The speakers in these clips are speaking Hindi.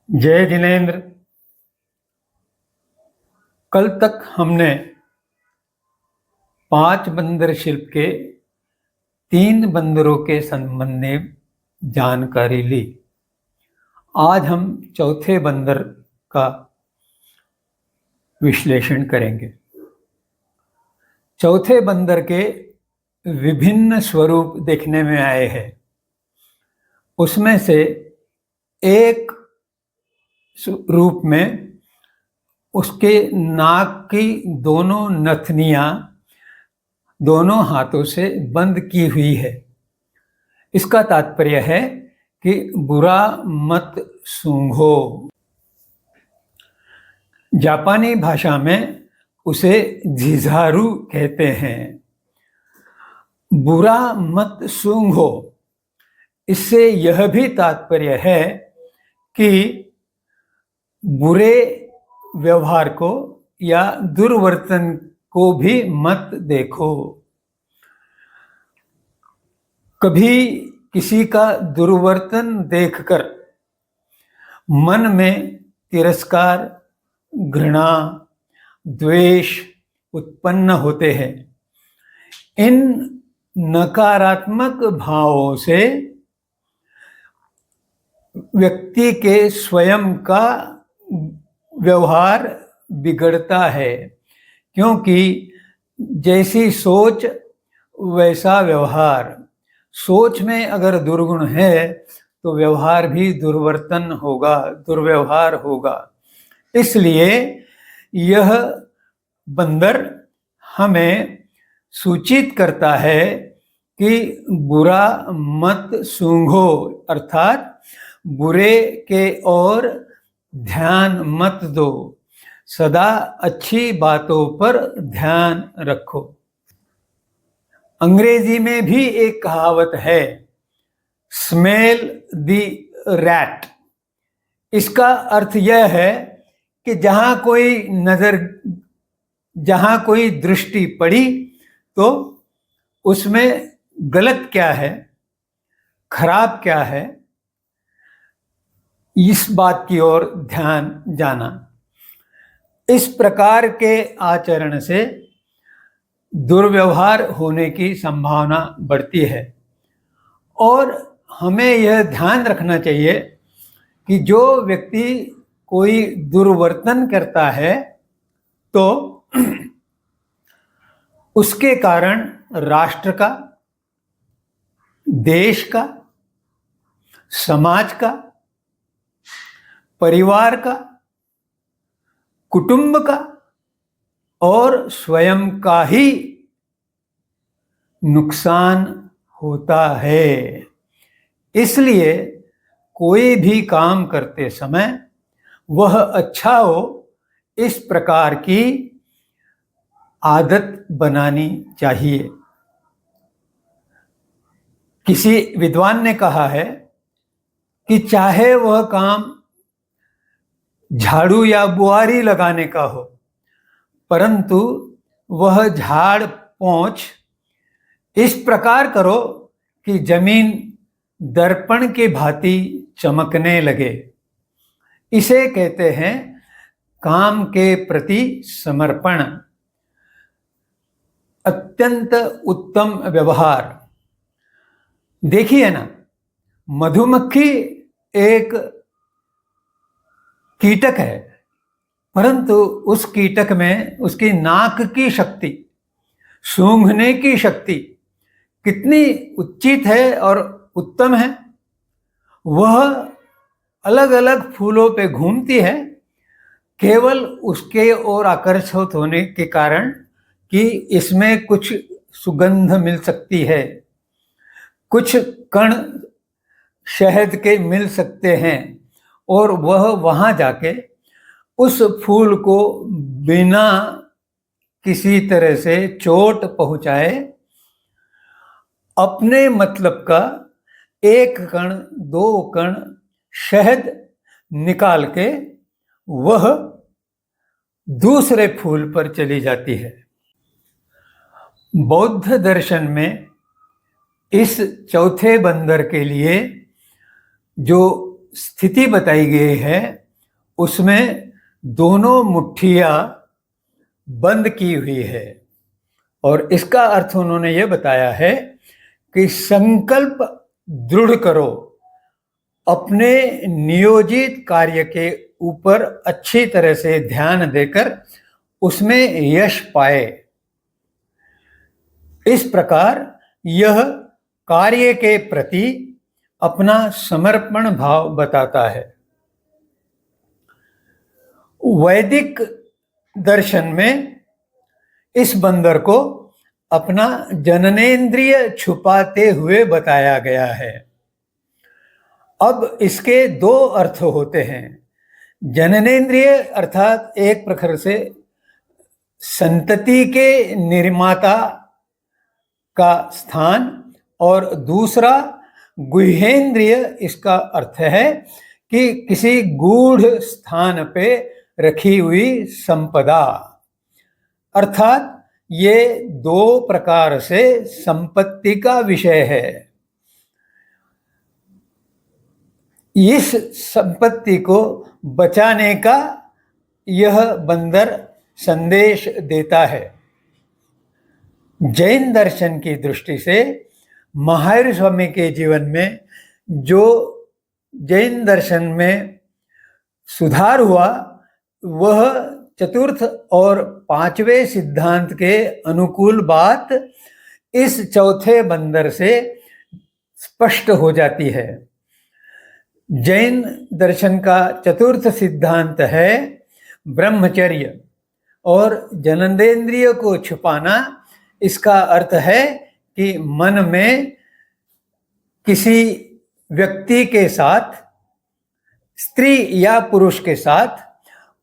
जय जिनेन्द्र। कल तक हमने 5 बंदर शिल्प के 3 बंदरों के संबंध में जानकारी ली। आज हम चौथे बंदर का विश्लेषण करेंगे। चौथे बंदर के विभिन्न स्वरूप देखने में आए हैं। उसमें से एक रूप में उसके नाक की दोनों नथनियां दोनों हाथों से बंद की हुई है। इसका तात्पर्य है कि बुरा मत सूंघो। जापानी भाषा में उसे झिझारू कहते हैं। बुरा मत सूंघो, इससे यह भी तात्पर्य है कि बुरे व्यवहार को या दुर्वर्तन को भी मत देखो। कभी किसी का दुर्वर्तन देखकर मन में तिरस्कार, घृणा, द्वेष उत्पन्न होते हैं। इन नकारात्मक भावों से व्यक्ति के स्वयं का व्यवहार बिगड़ता है, क्योंकि जैसी सोच वैसा व्यवहार। सोच में अगर दुर्गुण है तो व्यवहार भी दुर्वर्तन होगा, दुर्व्यवहार होगा। इसलिए यह बंदर हमें सूचित करता है कि बुरा मत सूंघो, अर्थात बुरे के ओर ध्यान मत दो। सदा अच्छी बातों पर ध्यान रखो। अंग्रेजी में भी एक कहावत है, स्मेल द रैट। इसका अर्थ यह है कि जहां कोई दृष्टि पड़ी तो उसमें गलत क्या है, खराब क्या है, इस बात की ओर ध्यान जाना। इस प्रकार के आचरण से दुर्व्यवहार होने की संभावना बढ़ती है। और हमें यह ध्यान रखना चाहिए कि जो व्यक्ति कोई दुर्वर्तन करता है तो उसके कारण राष्ट्र का, देश का, समाज का, परिवार का, कुटुंब का और स्वयं का ही नुकसान होता है। इसलिए कोई भी काम करते समय वह अच्छा हो, इस प्रकार की आदत बनानी चाहिए। किसी विद्वान ने कहा है कि चाहे वह काम झाड़ू या बुआरी लगाने का हो, परंतु वह झाड़ पोंछ इस प्रकार करो कि जमीन दर्पण की भांति चमकने लगे। इसे कहते हैं काम के प्रति समर्पण, अत्यंत उत्तम व्यवहार। देखिए ना, मधुमक्खी एक कीटक है, परंतु उस कीटक में उसकी नाक की शक्ति, सूंघने की शक्ति कितनी उचित है और उत्तम है। वह अलग अलग फूलों पे घूमती है, केवल उसके ओर आकर्षित होने के कारण कि इसमें कुछ सुगंध मिल सकती है, कुछ कण शहद के मिल सकते हैं, और वह वहां जाके उस फूल को बिना किसी तरह से चोट पहुंचाए अपने मतलब का 1 कण 2 कण शहद निकाल के वह दूसरे फूल पर चली जाती है। बौद्ध दर्शन में इस चौथे बंदर के लिए जो स्थिति बताई गई है उसमें दोनों मुट्ठियां बंद की हुई है, और इसका अर्थ उन्होंने ये बताया है कि संकल्प दृढ़ करो, अपने नियोजित कार्य के ऊपर अच्छी तरह से ध्यान देकर उसमें यश पाए। इस प्रकार यह कार्य के प्रति अपना समर्पण भाव बताता है। वैदिक दर्शन में इस बंदर को अपना जननेंद्रिय छुपाते हुए बताया गया है। अब इसके दो अर्थ होते हैं। जननेंद्रिय अर्थात एक प्रकार से संतति के निर्माता का स्थान, और दूसरा गुह्येंद्रिय, इसका अर्थ है कि किसी गूढ़ स्थान पे रखी हुई संपदा। अर्थात ये दो प्रकार से संपत्ति का विषय है। इस संपत्ति को बचाने का यह बंदर संदेश देता है। जैन दर्शन की दृष्टि से महावीर स्वामी के जीवन में जो जैन दर्शन में सुधार हुआ वह चतुर्थ और पांचवें सिद्धांत के अनुकूल बात इस चौथे बंदर से स्पष्ट हो जाती है। जैन दर्शन का चतुर्थ सिद्धांत है ब्रह्मचर्य, और जननेंद्रिय को छुपाना इसका अर्थ है कि मन में किसी व्यक्ति के साथ, स्त्री या पुरुष के साथ,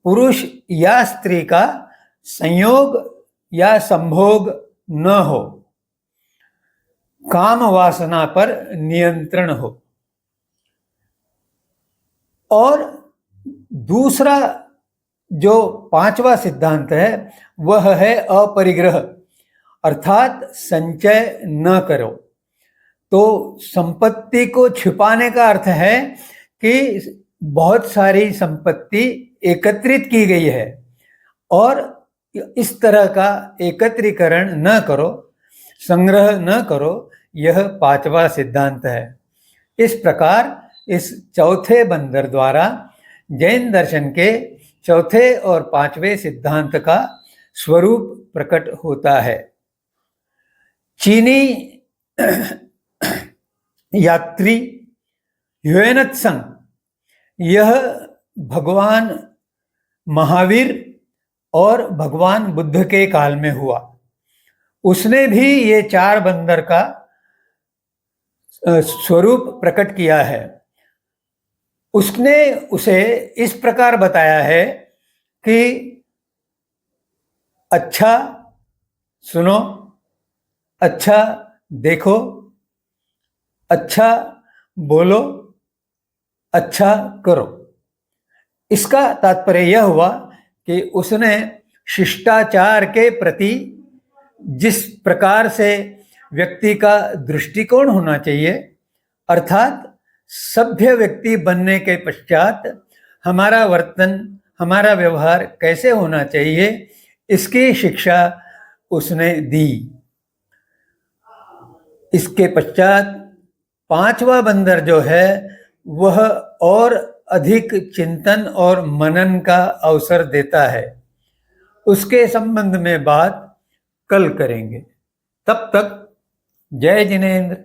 पुरुष या स्त्री का संयोग या संभोग न हो, काम वासना पर नियंत्रण हो। और दूसरा जो पांचवा सिद्धांत है वह है अपरिग्रह, अर्थात संचय न करो। तो संपत्ति को छिपाने का अर्थ है कि बहुत सारी संपत्ति एकत्रित की गई है और इस तरह का एकत्रीकरण न करो, संग्रह न करो, यह पांचवा सिद्धांत है। इस प्रकार इस चौथे बंदर द्वारा जैन दर्शन के चौथे और पांचवें सिद्धांत का स्वरूप प्रकट होता है। चीनी यात्री ह्वेनत्संग, यह भगवान महावीर और भगवान बुद्ध के काल में हुआ। उसने भी ये चार बंदर का स्वरूप प्रकट किया है। उसने उसे इस प्रकार बताया है कि अच्छा सुनो, अच्छा देखो, अच्छा बोलो, अच्छा करो। इसका तात्पर्य यह हुआ कि उसने शिष्टाचार के प्रति जिस प्रकार से व्यक्ति का दृष्टिकोण होना चाहिए, अर्थात सभ्य व्यक्ति बनने के पश्चात हमारा वर्तन, हमारा व्यवहार कैसे होना चाहिए, इसकी शिक्षा उसने दी। इसके पश्चात पांचवा बंदर जो है वह और अधिक चिंतन और मनन का अवसर देता है। उसके संबंध में बात कल करेंगे। तब तक जय जिनेंद्र।